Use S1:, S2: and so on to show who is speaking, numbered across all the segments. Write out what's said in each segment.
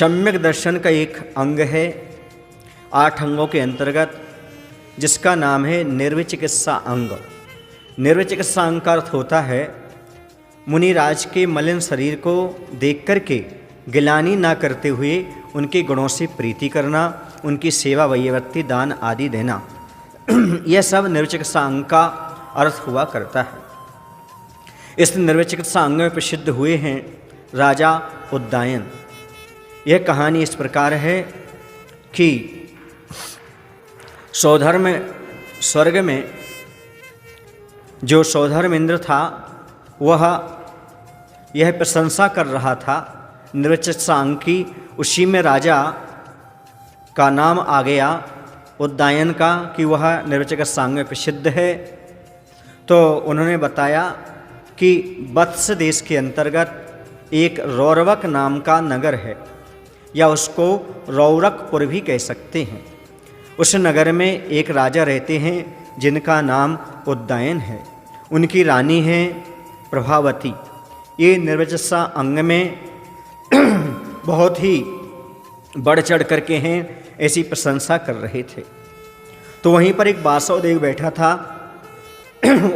S1: सम्यक दर्शन का एक अंग है 8 अंगों के अंतर्गत, जिसका नाम है निर्विचिकित्सा अंग। निर्विचिकित्सा अंग का अर्थ होता है मुनिराज के मलिन शरीर को देख करके गिलानी ना करते हुए उनके गुणों से प्रीति करना, उनकी सेवा, वैयवृत्ति, दान आदि देना। यह सब निर्विचिकित्सा अंग का अर्थ हुआ करता है। इस निर्विचिकित्सा अंग में प्रसिद्ध हुए हैं राजा उद्दायन। यह कहानी इस प्रकार है कि सौधर्म स्वर्ग में जो सौधर्म इंद्र था वह यह प्रशंसा कर रहा था निर्विचिकित्सा अंग की। उसी में राजा का नाम आ गया उद्दायन का कि वह निर्विचिकित्सा अंग में प्रसिद्ध है। तो उन्होंने बताया कि वत्स देश के अंतर्गत एक रौरवक नाम का नगर है, या उसको रौरकपुर भी कह सकते हैं। उस नगर में एक राजा रहते हैं जिनका नाम उद्दायन है। उनकी रानी है प्रभावती। ये निर्विचिकित्सा अंग में बहुत ही बढ़ चढ़ करके हैं, ऐसी प्रशंसा कर रहे थे। तो वहीं पर एक वासुदेव बैठा था।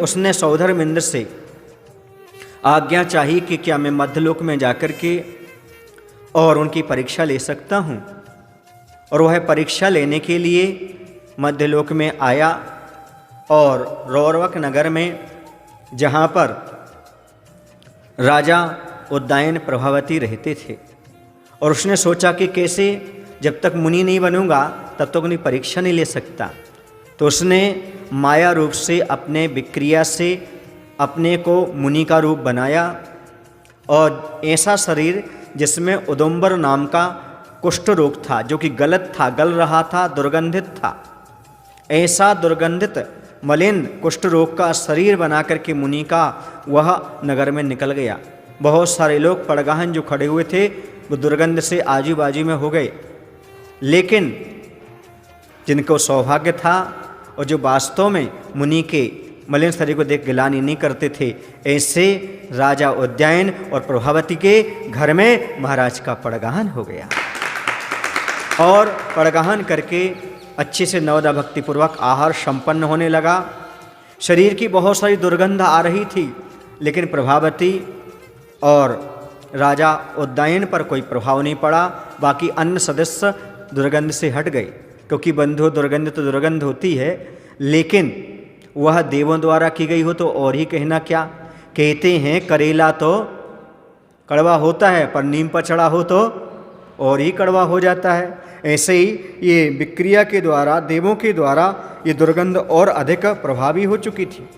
S1: उसने सौधर्म इंद्र से आज्ञा चाही कि क्या मैं मध्यलोक में जाकर के और उनकी परीक्षा ले सकता हूँ। और वह परीक्षा लेने के लिए मध्यलोक में आया और रौरवक नगर में, जहाँ पर राजा उद्दायन प्रभावती रहते थे, और उसने सोचा कि कैसे, जब तक मुनि नहीं बनूंगा तब तक उनकी परीक्षा नहीं ले सकता। तो उसने माया रूप से, अपने विक्रिया से अपने को मुनि का रूप बनाया, और ऐसा शरीर जिसमें उदुम्बर नाम का कुष्ठ रोग था, जो कि गलत था, गल रहा था, दुर्गंधित था। ऐसा दुर्गंधित मलिन कुष्ठ रोग का शरीर बना करके मुनि का वह नगर में निकल गया। बहुत सारे लोग पड़गाहन जो खड़े हुए थे वो दुर्गंध से आजू बाजू में हो गए। लेकिन जिनको सौभाग्य था और जो वास्तव में मुनि के मलिन शरीर को देख गिलानी नहीं करते थे, ऐसे राजा उद्दायन और प्रभावती के घर में महाराज का पड़गाहन हो गया। और पड़गाहन करके अच्छे से नवदा भक्तिपूर्वक आहार संपन्न होने लगा। शरीर की बहुत सारी दुर्गंध आ रही थी, लेकिन प्रभावती और राजा उद्दायन पर कोई प्रभाव नहीं पड़ा। बाकी अन्य सदस्य दुर्गंध से हट गए, क्योंकि बंधु दुर्गंध तो दुर्गंध होती है, लेकिन वह देवों द्वारा की गई हो तो और ही कहना क्या। कहते हैं करेला तो कड़वा होता है, पर नीम पर चढ़ा हो तो और ही कड़वा हो जाता है। ऐसे ही ये विक्रिया के द्वारा, देवों के द्वारा ये दुर्गंध और अधिक प्रभावी हो चुकी थी।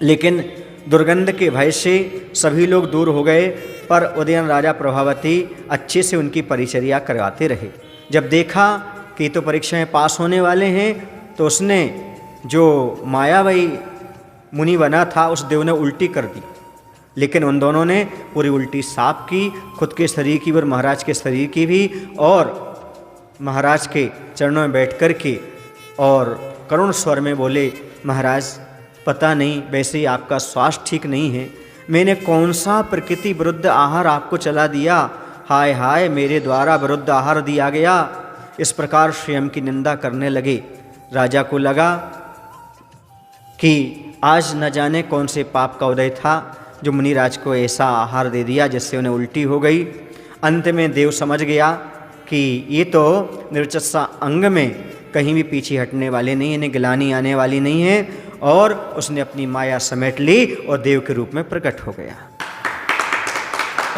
S1: लेकिन दुर्गंध के भय से सभी लोग दूर हो गए, पर उदयन राजा प्रभावती अच्छे से उनकी परिचर्या करवाते रहे। जब देखा कि तो परीक्षाएं पास होने वाले हैं, तो उसने जो मायावी मुनि बना था उस देव ने उल्टी कर दी। लेकिन उन दोनों ने पूरी उल्टी साफ की, खुद के शरीर की और महाराज के शरीर की भी, और महाराज के चरणों में बैठ कर के और करुण स्वर में बोले, महाराज पता नहीं, वैसे ही आपका स्वास्थ्य ठीक नहीं है, मैंने कौन सा प्रकृति विरुद्ध आहार आपको चला दिया। हाय हाय, मेरे द्वारा विरुद्ध आहार दिया गया। इस प्रकार स्वयं की निंदा करने लगे। राजा को लगा कि आज न जाने कौन से पाप का उदय था जो मुनिराज को ऐसा आहार दे दिया जिससे उन्हें उल्टी हो गई। अंत में देव समझ गया कि ये तो निर्विचिकित्सा अंग में कहीं भी पीछे हटने वाले नहीं, इन्हें गिलानी आने वाली नहीं है, और उसने अपनी माया समेट ली और देव के रूप में प्रकट हो गया।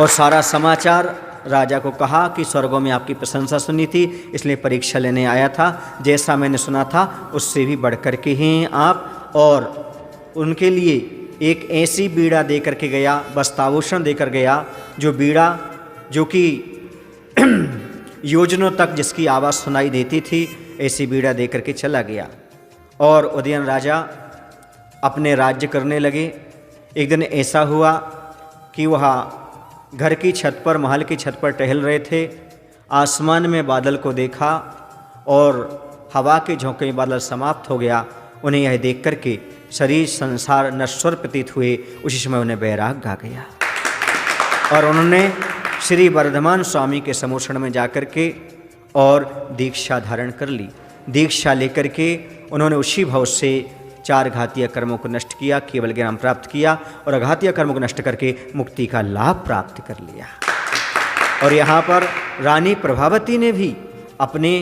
S1: और सारा समाचार राजा को कहा कि स्वर्गों में आपकी प्रशंसा सुनी थी, इसलिए परीक्षा लेने आया था। जैसा मैंने सुना था उससे भी बढ़ कर के हैं आप। और उनके लिए एक ऐसी बीड़ा दे करके गया, वस्त्राभूषण देकर गया, जो बीड़ा जो कि योजनों तक जिसकी आवाज़ सुनाई देती थी, ऐसी बीड़ा दे करके चला गया। और उदयन राजा अपने राज्य करने लगे। एक दिन ऐसा हुआ कि वह घर की छत पर, महल की छत पर टहल रहे थे। आसमान में बादल को देखा और हवा के झोंके में बादल समाप्त हो गया। उन्हें यह देख कर के शरीर संसार नश्वर प्रतीत हुए। उसी समय उन्हें वैराग्य आ गया और उन्होंने श्री वर्धमान स्वामी के समोषण में जाकर के और दीक्षा धारण कर ली। दीक्षा लेकर के उन्होंने उसी भाव से 4 घातीय कर्मों को नष्ट किया, केवल ज्ञान प्राप्त किया और अघातीय कर्मों को नष्ट करके मुक्ति का लाभ प्राप्त कर लिया। और यहाँ पर रानी प्रभावती ने भी अपने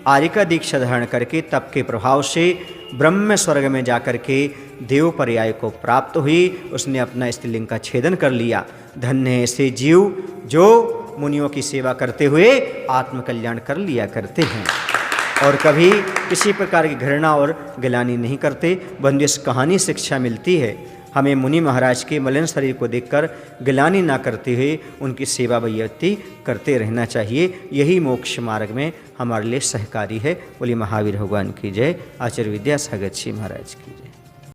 S1: आर्य का दीक्षा धारण करके तप के प्रभाव से ब्रह्म स्वर्ग में जाकर के देव पर्याय को प्राप्त हुई। उसने अपना स्त्रीलिंग का छेदन कर लिया। धन्य है ऐसे जीव जो मुनियों की सेवा करते हुए आत्मकल्याण कर लिया करते हैं और कभी किसी प्रकार की घृणा और गिलानी नहीं करते। बंधु, इस कहानी से शिक्षा मिलती है हमें मुनि महाराज के मलिन शरीर को देखकर गिलानी ना करते हुए उनकी सेवा व्यक्ति करते रहना चाहिए। यही मोक्ष मार्ग में हमारे लिए सहकारी है। बोलिए महावीर भगवान की जय। आचार्य विद्यासागर जी महाराज की जय।